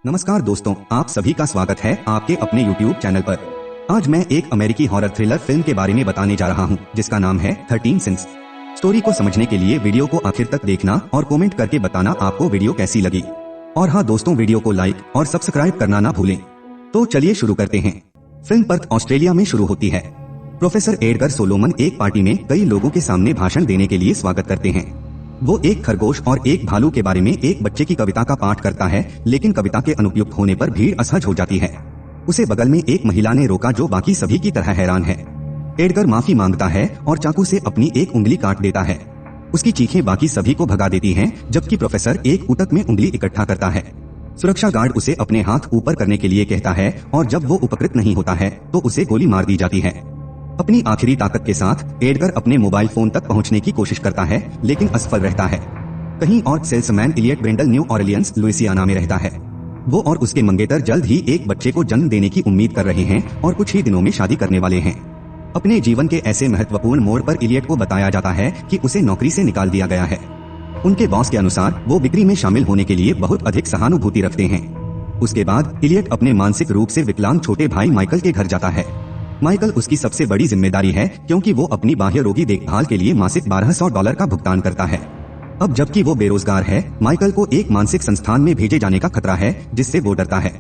नमस्कार दोस्तों, आप सभी का स्वागत है आपके अपने YouTube चैनल पर। आज मैं एक अमेरिकी हॉरर थ्रिलर फिल्म के बारे में बताने जा रहा हूँ जिसका नाम है 13 सिंस। स्टोरी को समझने के लिए वीडियो को आखिर तक देखना और कमेंट करके बताना आपको वीडियो कैसी लगी। और हाँ दोस्तों, वीडियो को लाइक और सब्सक्राइब करना ना भूलें। तो चलिए शुरू करते हैं। फिल्म पर्थ ऑस्ट्रेलिया में शुरू होती है। प्रोफेसर एडगर सोलोमन एक पार्टी में कई लोगों के सामने भाषण देने के लिए स्वागत करते हैं। वो एक खरगोश और एक भालू के बारे में एक बच्चे की कविता का पाठ करता है, लेकिन कविता के अनुपयुक्त होने पर भीड़ असहज हो जाती है। उसे बगल में एक महिला ने रोका जो बाकी सभी की तरह हैरान है। एडगर माफी मांगता है और चाकू से अपनी एक उंगली काट देता है। उसकी चीखें बाकी सभी को भगा देती हैं, जबकि प्रोफेसर एक ऊतक में उंगली इकट्ठा करता है। सुरक्षा गार्ड उसे अपने हाथ ऊपर करने के लिए कहता है और जब वो उपकृत नहीं होता है तो उसे गोली मार दी जाती है। अपनी आखिरी ताकत के साथ एडगर अपने मोबाइल फोन तक पहुंचने की कोशिश करता है, लेकिन असफल रहता है। कहीं और salesman Elliot Brendel New Orleans Louisiana में रहता है। वो और उसके मंगेतर जल्द ही एक बच्चे को जन्म देने की उम्मीद कर रहे हैं और कुछ ही दिनों में शादी करने वाले हैं। अपने जीवन के ऐसे महत्वपूर्ण मोड़ पर इलियट को बताया जाता है कि उसे नौकरी से निकाल दिया गया है। उनके बॉस के अनुसार वो बिक्री में शामिल होने के लिए बहुत अधिक सहानुभूति रखते हैं। उसके बाद इलियट अपने मानसिक रूप से विकलांग छोटे भाई माइकल के घर जाता है। माइकल उसकी सबसे बड़ी जिम्मेदारी है, क्योंकि वो अपनी बाह्य रोगी देखभाल के लिए मासिक $1200 का भुगतान करता है। अब जबकि वो बेरोजगार है, माइकल को एक मानसिक संस्थान में भेजे जाने का खतरा है, जिससे वो डरता है।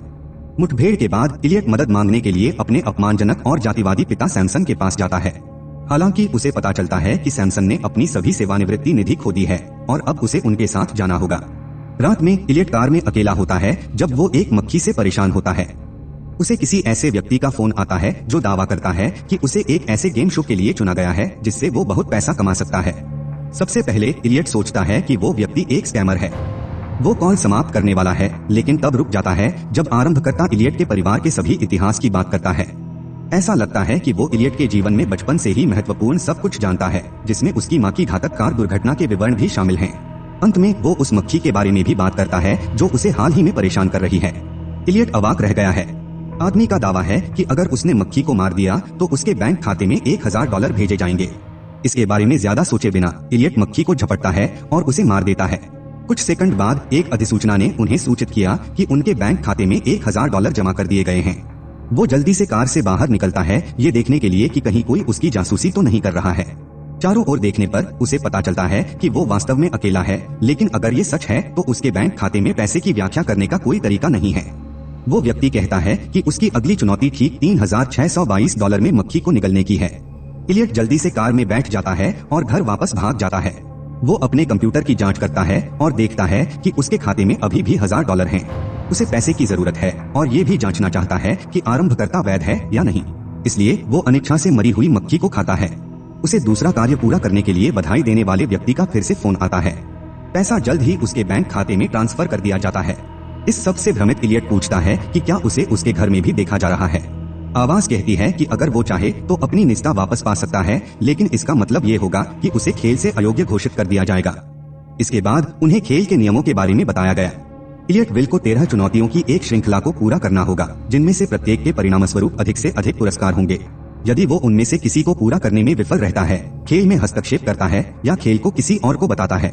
मुठभेड़ के बाद इलियट मदद मांगने के लिए अपने अपमानजनक और जातिवादी पिता सैमसन के पास जाता है। हालांकि उसे पता चलता है कि सैमसन ने अपनी सभी सेवानिवृत्ति निधि खो दी है और अब उसे उनके साथ जाना होगा। रात में इलियट कार में अकेला होता है जब वो एक मक्खी से परेशान होता है। उसे किसी ऐसे व्यक्ति का फोन आता है जो दावा करता है कि उसे एक ऐसे गेम शो के लिए चुना गया है जिससे वो बहुत पैसा कमा सकता है। सबसे पहले इलियट सोचता है कि वो व्यक्ति एक स्कैमर है। वो कॉल समाप्त करने वाला है, लेकिन तब रुक जाता है जब आरंभकर्ता इलियट के परिवार के सभी इतिहास की बात करता है। ऐसा लगता है कि वो इलियट के जीवन में बचपन से ही महत्वपूर्ण सब कुछ जानता है, जिसमें उसकी माँ की घातक कार दुर्घटना के विवरण भी शामिल हैं। अंत में वो उस मक्खी के बारे में भी बात करता है जो उसे हाल ही में परेशान कर रही है। इलियट अवाक रह गया है। आदमी का दावा है कि अगर उसने मक्खी को मार दिया तो उसके बैंक खाते में $1000 भेजे जाएंगे। इसके बारे में ज्यादा सोचे बिना इलियट मक्खी को झपटता है और उसे मार देता है। कुछ सेकंड बाद एक अधिसूचना ने उन्हें सूचित किया कि उनके बैंक खाते में $1000 जमा कर दिए गए हैं। वो जल्दी से कार से बाहर निकलता है, ये देखने के लिए कि कहीं कोई उसकी जासूसी तो नहीं कर रहा है। चारों ओर देखने पर उसे पता चलता है कि वो वास्तव में अकेला है, लेकिन अगर ये सच है तो उसके बैंक खाते में पैसे की व्याख्या करने का कोई तरीका नहीं है। वो व्यक्ति कहता है कि उसकी अगली चुनौती ठीक $3622 में मक्खी को निगलने की है। इलियट जल्दी से कार में बैठ जाता है और घर वापस भाग जाता है। वो अपने कंप्यूटर की जांच करता है और देखता है कि उसके खाते में अभी भी $1000 हैं। उसे पैसे की जरूरत है और ये भी जांचना चाहता है कि आरंभकर्ता वैध है या नहीं। इसलिए वो अनिच्छा से मरी हुई मक्खी को खाता है। उसे दूसरा कार्य पूरा करने के लिए बधाई देने वाले व्यक्ति का फिर से फोन आता है। पैसा जल्द ही उसके बैंक खाते में ट्रांसफर कर दिया जाता है। इस सब से भ्रमित इलियट पूछता है कि क्या उसे उसके घर में भी देखा जा रहा है। आवाज कहती है कि अगर वो चाहे तो अपनी निजता वापस पा सकता है, लेकिन इसका मतलब ये होगा कि उसे खेल से अयोग्य घोषित कर दिया जाएगा। इसके बाद उन्हें खेल के नियमों के बारे में बताया गया। इलियट विल को 13 चुनौतियों की एक श्रृंखला को पूरा करना होगा, जिनमें से प्रत्येक के परिणामस्वरूप अधिक से अधिक पुरस्कार होंगे। यदि वो उनमें से किसी को पूरा करने में विफल रहता है, खेल में हस्तक्षेप करता है या खेल को किसी और को बताता है,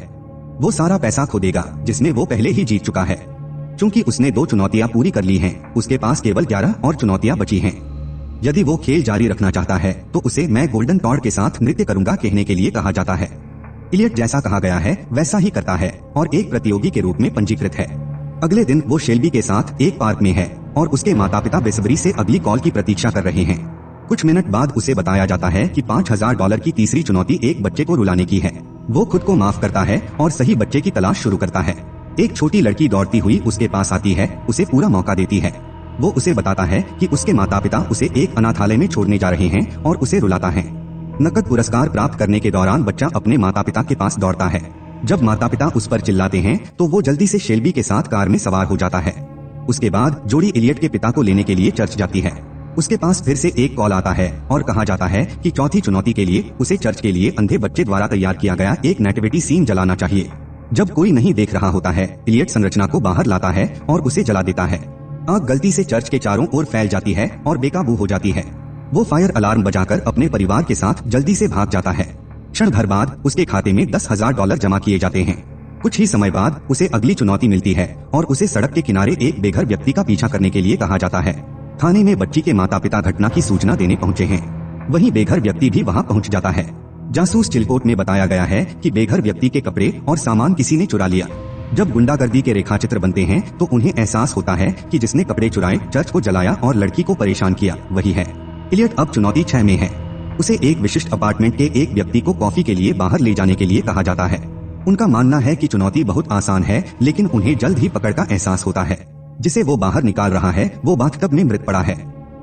वो सारा पैसा खो देगा जिसमें वो पहले ही जीत चुका है। चूंकि उसने 2 चुनौतियां पूरी कर ली हैं, उसके पास केवल 11 और चुनौतियां बची हैं। यदि वो खेल जारी रखना चाहता है तो उसे मैं गोल्डन टॉड के साथ नृत्य करूंगा कहने के लिए कहा जाता है। इलियट जैसा कहा गया है वैसा ही करता है और एक प्रतियोगी के रूप में पंजीकृत है। अगले दिन वो शेल्बी के साथ एक पार्क में है और उसके माता पिता बेसब्री से अगली कॉल की प्रतीक्षा कर रहे हैं। कुछ मिनट बाद उसे बताया जाता है कि $5000 की तीसरी चुनौती एक बच्चे को रुलाने की है। वो खुद को माफ करता है और सही बच्चे की तलाश शुरू करता है। एक छोटी लड़की दौड़ती हुई उसके पास आती है, उसे पूरा मौका देती है। वो उसे बताता है कि उसके माता पिता उसे एक अनाथालय में छोड़ने जा रहे हैं और उसे रुलाता है। नकद पुरस्कार प्राप्त करने के दौरान बच्चा अपने माता पिता के पास दौड़ता है। जब माता पिता उस पर चिल्लाते हैं तो वो जल्दी से शेल्बी के साथ कार में सवार हो जाता है। उसके बाद जोड़ी इलियट के पिता को लेने के लिए चर्च जाती है। उसके पास फिर से एक कॉल आता है और कहा जाता है कि चौथी चुनौती के लिए उसे चर्च के लिए अंधे बच्चे द्वारा तैयार किया गया एक नेटिविटी सीन जलाना चाहिए। जब कोई नहीं देख रहा होता है, इलियट संरचना को बाहर लाता है और उसे जला देता है। आग गलती से चर्च के चारों ओर फैल जाती है और बेकाबू हो जाती है। वो फायर अलार्म बजाकर अपने परिवार के साथ जल्दी से भाग जाता है। क्षण भर बाद उसके खाते में $10,000 जमा किए जाते हैं। कुछ ही समय बाद उसे अगली चुनौती मिलती है और उसे सड़क के किनारे एक बेघर व्यक्ति का पीछा करने के लिए कहा जाता है। थाने में बच्ची के माता पिता घटना की सूचना देने पहुंचे हैं। वहीं बेघर व्यक्ति भी वहां पहुंच जाता है। जासूस चिलकोट में बताया गया है कि बेघर व्यक्ति के कपड़े और सामान किसी ने चुरा लिया। जब गुंडागर्दी के रेखाचित्र बनते हैं तो उन्हें एहसास होता है कि जिसने कपड़े चुराए, चर्च को जलाया और लड़की को परेशान किया वही है। इलियट अब चुनौती 6 में है। उसे एक विशिष्ट अपार्टमेंट के एक व्यक्ति को कॉफी के लिए बाहर ले जाने के लिए कहा जाता है। उनका मानना है कि चुनौती बहुत आसान है, लेकिन उन्हें जल्द ही पकड़ का एहसास होता है। जिसे वो बाहर निकाल रहा है वो बाथटब में मृत पड़ा है।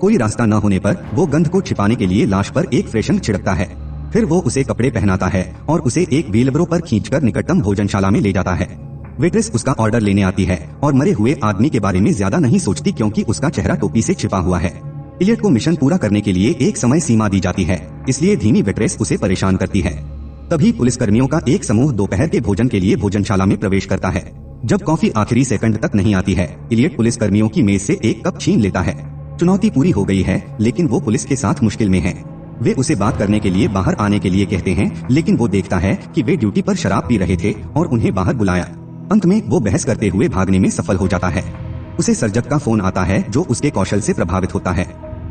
कोई रास्ता न होने पर वो गंध को छिपाने के लिए लाश पर एक फ्रेशन छिड़कता है। फिर वो उसे कपड़े पहनाता है और उसे एक व्हीलब्रो पर खींचकर निकटतम भोजनशाला में ले जाता है। वेट्रेस उसका ऑर्डर लेने आती है और मरे हुए आदमी के बारे में ज्यादा नहीं सोचती क्योंकि उसका चेहरा टोपी से छिपा हुआ है। इलियट को मिशन पूरा करने के लिए एक समय सीमा दी जाती है, इसलिए धीमी वेट्रेस उसे परेशान करती है। तभी पुलिसकर्मियों का एक समूह दोपहर के भोजन के लिए भोजनशाला में प्रवेश करता है। जब कॉफी आखिरी सेकंड तक नहीं आती है, इलियट पुलिसकर्मियों की मेज से एक कप छीन लेता है। चुनौती पूरी हो गई है, लेकिन वो पुलिस के साथ मुश्किल में है। वे उसे बात करने के लिए बाहर आने के लिए कहते हैं, लेकिन वो देखता है कि वे ड्यूटी पर शराब पी रहे थे और उन्हें बाहर बुलाया। अंत में वो बहस करते हुए भागने में सफल हो जाता है। उसे सर्जक का फोन आता है जो उसके कौशल से प्रभावित होता है,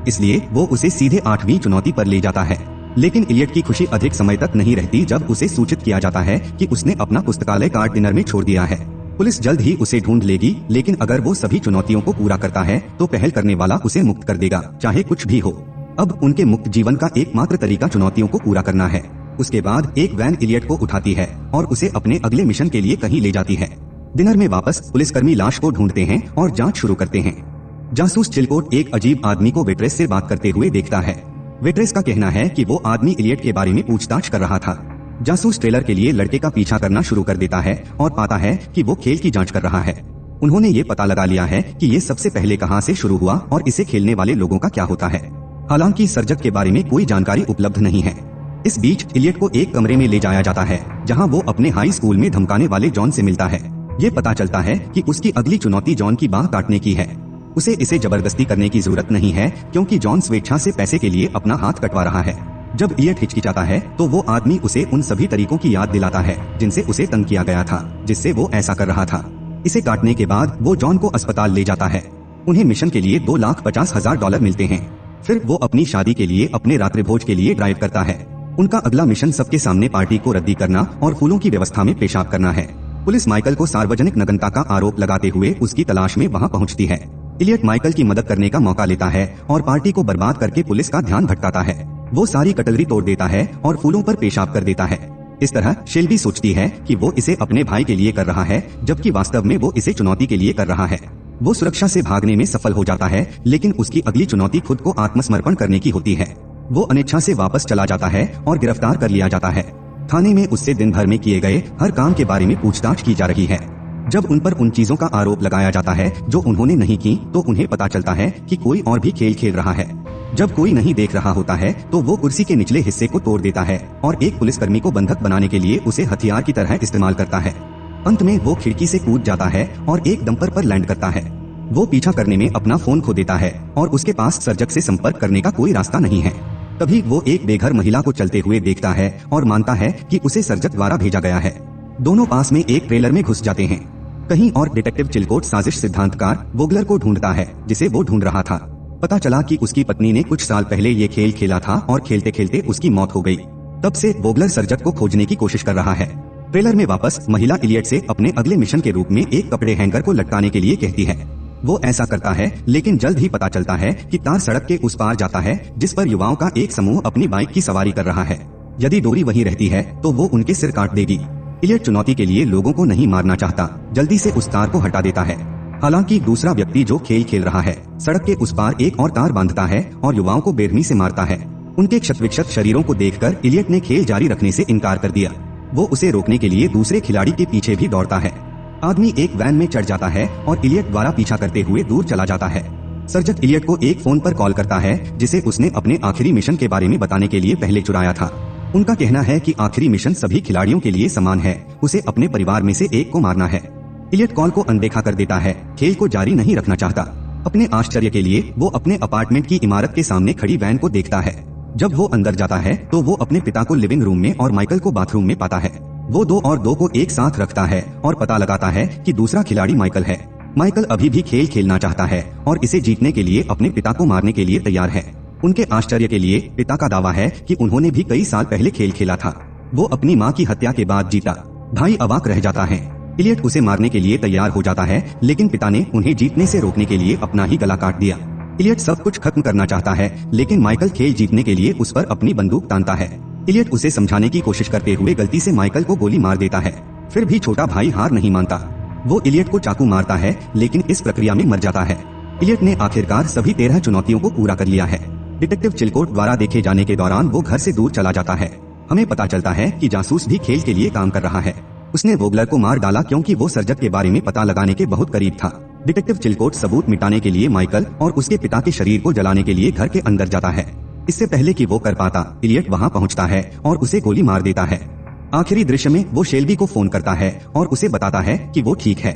इसलिए वो उसे सीधे 8वीं चुनौती पर ले जाता है। लेकिन इलियट की खुशी अधिक समय तक नहीं रहती जब उसे सूचित किया जाता है कि उसने अपना पुस्तकालय कार्ड डिनर में छोड़ दिया है। पुलिस जल्द ही उसे ढूंढ लेगी, लेकिन अगर वो सभी चुनौतियों को पूरा करता है तो पहल करने वाला उसे मुक्त कर देगा, चाहे कुछ भी हो। अब उनके मुक्त जीवन का एकमात्र तरीका चुनौतियों को पूरा करना है। उसके बाद एक वैन इलियट को उठाती है और उसे अपने अगले मिशन के लिए कहीं ले जाती है। डिनर में वापस पुलिसकर्मी लाश को ढूंढते हैं और जांच शुरू करते हैं। जासूस चिलकोट एक अजीब आदमी को वेट्रेस से बात करते हुए देखता है। वेट्रेस का कहना है कि वो आदमी इलियट के बारे में पूछताछ कर रहा था। जासूस ट्रेलर के लिए लड़के का पीछा करना शुरू कर देता है और पाता है कि वो खेल की जांच कर रहा है। उन्होंने ये पता लगा लिया है कि ये सबसे पहले कहां से शुरू हुआ और इसे खेलने वाले लोगों का क्या होता है। हालांकि सर्जक के बारे में कोई जानकारी उपलब्ध नहीं है। इस बीच इलियट को एक कमरे में ले जाया जाता है जहां वो अपने हाई स्कूल में धमकाने वाले जॉन से मिलता है। ये पता चलता है कि उसकी अगली चुनौती जॉन की बाह काटने की है। उसे इसे जबरदस्ती करने की जरूरत नहीं है क्योंकि जॉन स्वेच्छा से पैसे के लिए अपना हाथ कटवा रहा है। जब इलियट हिचकिचाता है तो वो आदमी उसे उन सभी तरीकों की याद दिलाता है जिनसे उसे तंग किया गया था, जिससे वो ऐसा कर रहा था। इसे काटने के बाद वो जॉन को अस्पताल ले जाता है। उन्हें मिशन के लिए $2,50,000 मिलते हैं। फिर वो अपनी शादी के लिए अपने रात्रिभोज के लिए ड्राइव करता है। उनका अगला मिशन सबके सामने पार्टी को रद्दी करना और फूलों की व्यवस्था में पेशाब करना है। पुलिस माइकल को सार्वजनिक नग्नता का आरोप लगाते हुए उसकी तलाश में वहां पहुंचती है। इलियट माइकल की मदद करने का मौका लेता है और पार्टी को बर्बाद करके पुलिस का ध्यान भटकाता है। वो सारी कटलरी तोड़ देता है और फूलों पर पेशाब कर देता है। इस तरह शेल्बी सोचती है कि वो इसे अपने भाई के लिए कर रहा है, जबकि वास्तव में वो इसे चुनौती के लिए कर रहा है। वो सुरक्षा से भागने में सफल हो जाता है, लेकिन उसकी अगली चुनौती खुद को आत्मसमर्पण करने की होती है। वो अनिच्छा से वापस चला जाता है और गिरफ्तार कर लिया जाता है। थाने में उससे दिन भर में किए गए हर काम के बारे में पूछताछ की जा रही है। जब उन पर उन चीजों का आरोप लगाया जाता है जो उन्होंने नहीं की, तो उन्हें पता चलता है कि कोई और भी खेल खेल रहा है। जब कोई नहीं देख रहा होता है तो वो कुर्सी के निचले हिस्से को तोड़ देता है और एक पुलिसकर्मी को बंधक बनाने के लिए उसे हथियार की तरह इस्तेमाल करता है। अंत में वो खिड़की से कूद जाता है और एक डंपर पर लैंड करता है। वो पीछा करने में अपना फोन खो देता है और उसके पास सर्जक से संपर्क करने का कोई रास्ता नहीं है। तभी वो एक बेघर महिला को चलते हुए देखता है और मानता है कि उसे सर्जक द्वारा भेजा गया है। दोनों पास में एक ट्रेलर में घुस जाते हैं। कहीं और डिटेक्टिव चिलकोट साजिश सिद्धांतकार वोगलर को ढूंढता है, जिसे वो ढूंढ रहा था। पता चला कि उसकी पत्नी ने कुछ साल पहले ये खेल खेला था और खेलते खेलते उसकी मौत हो गई। तब से वोगलर सर्जक को खोजने की कोशिश कर रहा है। ट्रेलर में वापस महिला इलियट से अपने अगले मिशन के रूप में एक कपड़े हैंगर को लटकाने के लिए कहती है। वो ऐसा करता है, लेकिन जल्द ही पता चलता है कि तार सड़क के उस पार जाता है जिस पर युवाओं का एक समूह अपनी बाइक की सवारी कर रहा है। यदि डोरी वहीं रहती है तो वो उनके सिर काट देगी। इलियट चुनौती के लिए लोगों को नहीं मारना चाहता, जल्दी से उस तार को हटा देता है। हालांकि दूसरा व्यक्ति जो खेल खेल रहा है सड़क के उस पार एक और तार बांधता है और युवाओं को बेरहमी से मारता है। उनके क्षत-विक्षत शरीरों को देखकर इलियट ने खेल जारी रखने से इनकार कर दिया। वो उसे रोकने के लिए दूसरे खिलाड़ी के पीछे भी दौड़ता है। आदमी एक वैन में चढ़ जाता है और इलियट द्वारा पीछा करते हुए दूर चला जाता है। सर्जक इलियट को एक फोन पर कॉल करता है, जिसे उसने अपने आखिरी मिशन के बारे में बताने के लिए पहले चुराया था। उनका कहना है कि आखिरी मिशन सभी खिलाड़ियों के लिए समान है, उसे अपने परिवार में से एक को मारना है। इलियट कॉल को अनदेखा कर देता है, खेल को जारी नहीं रखना चाहता। अपने आश्चर्य के लिए वो अपने अपार्टमेंट की इमारत के सामने खड़ी वैन को देखता है। जब वो अंदर जाता है तो वो अपने पिता को लिविंग रूम में और माइकल को बाथरूम में पाता है। वो 2 और 2 को एक साथ रखता है और पता लगाता है कि दूसरा खिलाड़ी माइकल है। माइकल अभी भी खेल खेलना चाहता है और इसे जीतने के लिए अपने पिता को मारने के लिए तैयार है। उनके आश्चर्य के लिए पिता का दावा है कि उन्होंने भी कई साल पहले खेल खेला था। वो अपनी माँ की हत्या के बाद जीता। भाई अवाक रह जाता है। इलियट उसे मारने के लिए तैयार हो जाता है, लेकिन पिता ने उन्हें जीतने से रोकने के लिए अपना ही गला काट दिया। इलियट सब कुछ खत्म करना चाहता है, लेकिन माइकल खेल जीतने के लिए उस पर अपनी बंदूक तानता है। इलियट उसे समझाने की कोशिश करते हुए गलती से माइकल को गोली मार देता है। फिर भी छोटा भाई हार नहीं मानता। वो इलियट को चाकू मारता है, लेकिन इस प्रक्रिया में मर जाता है। इलियट ने आखिरकार सभी 13 चुनौतियों को पूरा कर लिया है। डिटेक्टिव चिलकोट द्वारा देखे जाने के दौरान वो घर से दूर चला जाता है। हमें पता चलता है कि जासूस भी खेल के लिए काम कर रहा है। उसने वोगलर को मार डाला क्योंकि वो सर्जक के बारे में पता लगाने के बहुत करीब था। डिटेक्टिव चिलकोट सबूत मिटाने के लिए माइकल और उसके पिता के शरीर को जलाने के लिए घर के अंदर जाता है। इससे पहले कि वो कर पाता, इलियट वहाँ पहुँचता है और उसे गोली मार देता है। आखिरी दृश्य में वो शेल्बी को फोन करता है और उसे बताता है कि वो ठीक है।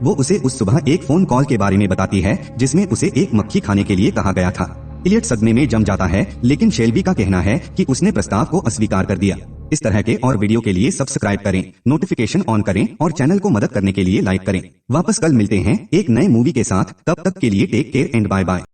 वो उसे उस सुबह एक फोन कॉल के बारे में बताती है जिसमें उसे एक मक्खी खाने के लिए कहा गया था। इलियट सदमे में जम जाता है, लेकिन शेल्बी का कहना है कि उसने प्रस्ताव को अस्वीकार कर दिया। इस तरह के और वीडियो के लिए सब्सक्राइब करें, नोटिफिकेशन ऑन करें और चैनल को मदद करने के लिए लाइक करें। वापस कल मिलते हैं एक नए मूवी के साथ। तब तक के लिए take care and bye bye.